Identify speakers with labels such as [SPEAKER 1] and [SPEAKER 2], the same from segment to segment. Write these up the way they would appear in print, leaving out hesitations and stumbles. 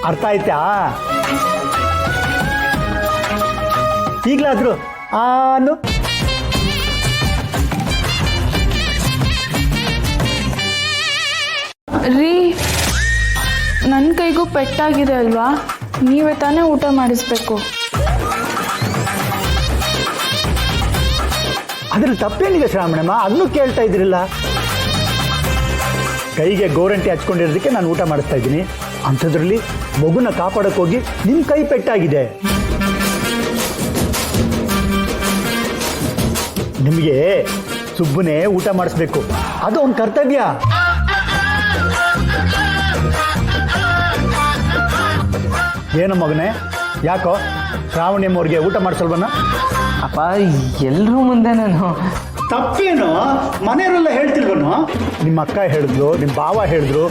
[SPEAKER 1] ಅರ್ಥ ಆಯ್ತಾ? ಈಗಲಾದ್ರು ಆನು
[SPEAKER 2] ರೀ, ನನ್ನ ಕೈಗೂ ಪೆಟ್ಟಾಗಿದೆ ಅಲ್ವಾ? ನೀವೇ ತಾನೇ ಊಟ ಮಾಡಿಸ್ಬೇಕು.
[SPEAKER 1] ಅದ್ರಲ್ಲಿ ತಪ್ಪೇನಿದೆ ಶ್ರಾವಣಮ್ಮ? ಅದನ್ನು ಕೇಳ್ತಾ ಇದ್ರಿಲ್ಲ. ಕೈಗೆ ಗೋರಂಟಿ ಹಚ್ಕೊಂಡಿರೋದಕ್ಕೆ ನಾನು ಊಟ ಮಾಡಿಸ್ತಾ ಇದ್ದೀನಿ. ಅಂಥದ್ರಲ್ಲಿ ಮಗುನ ಕಾಪಾಡಕ್ಕೆ ಹೋಗಿ ನಿಮ್ಮ ಕೈ ಪೆಟ್ಟಾಗಿದೆ. ನಿಮಗೆ ಸುಬ್ಬನೇ ಊಟ ಮಾಡಿಸ್ಬೇಕು, ಅದು ಒಂದು ಕರ್ತವ್ಯ. ಏನು ಮಗನೇ, ಯಾಕೋ ಶ್ರಾವಣಿಯಮ್ಮವ್ರಿಗೆ ಊಟ ಮಾಡಿಸಲ್ವನ?
[SPEAKER 3] ಅಪ್ಪ, ಎಲ್ಲರೂ ಮುಂದೆ ನಾನು
[SPEAKER 1] ತಪ್ಪೇನು? ಮನೆಯವರೆಲ್ಲ ಹೇಳ್ತಿಲ್ವನು? ನಿಮ್ಮ ಅಕ್ಕ ಹೇಳಿದ್ಲು, ನಿಮ್ಮ ಭಾವ ಹೇಳಿದ್ರು,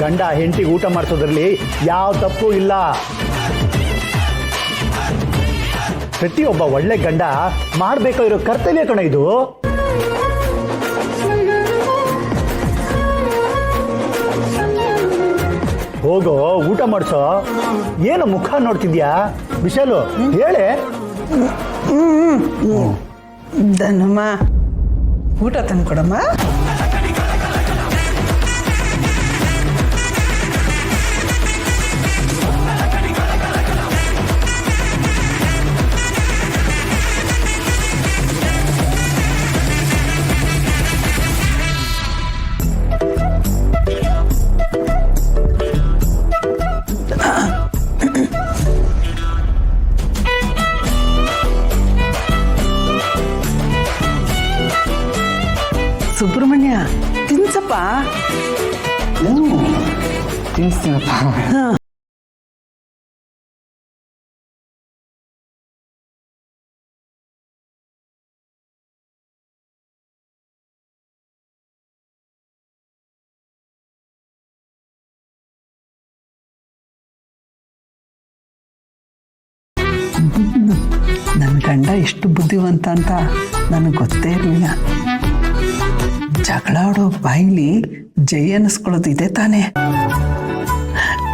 [SPEAKER 1] ಗಂಡ ಹೆಂಡತಿಗೆ ಊಟ ಮಾಡಿಸೋದ್ರಲ್ಲಿ ಯಾವ ತಪ್ಪು ಇಲ್ಲ. ಪ್ರತಿಯೊಬ್ಬ ಒಳ್ಳೆ ಗಂಡ ಮಾಡಬೇಕಾಗಿರೋ ಕರ್ತವ್ಯ ಕಣ ಇದು. ಹೋಗೋ ಊಟ ಮಾಡಿಸೋ. ಏನು ಮುಖ ನೋಡ್ತಿದ್ಯಾ? ವಿಶಾಲು ಹೇಳೆ.
[SPEAKER 4] ಧನಮ್ಮ, ಊಟ ತಂದ್ಕೊಡಮ್ಮ. ಸುಬ್ರಹ್ಮಣ್ಯ, ತಿನ್ಸಪ್ಪ.
[SPEAKER 3] ತಿನ್ನಿಸ್ತೀನಪ್ಪ.
[SPEAKER 4] ನನ್ನ ಗಂಡ ಎಷ್ಟು ಬುದ್ಧಿವಂತ ಅಂತ ನನಗೆ ಗೊತ್ತೇ ಇರಲಿಲ್ಲ. ಜಗಳ ಆಡೋ ಬಾಯಿಲಿ ಜೈ ಅನ್ನಿಸ್ಕೊಳ್ಳೋದು ಇದೆ ತಾನೇ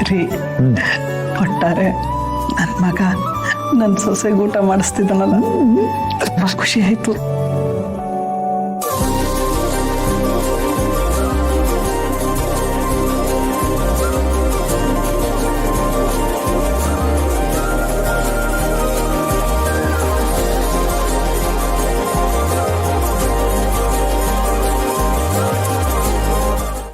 [SPEAKER 4] ರೀ. ಒಟ್ಟಾರೆ ನನ್ನ ಮಗ ನನ್ನ ಸೊಸೆಗೆ ಊಟ ಮಾಡಿಸ್ತಿದ್ದಾನಲ್ಲ, ತುಂಬ ಖುಷಿ ಆಯಿತು.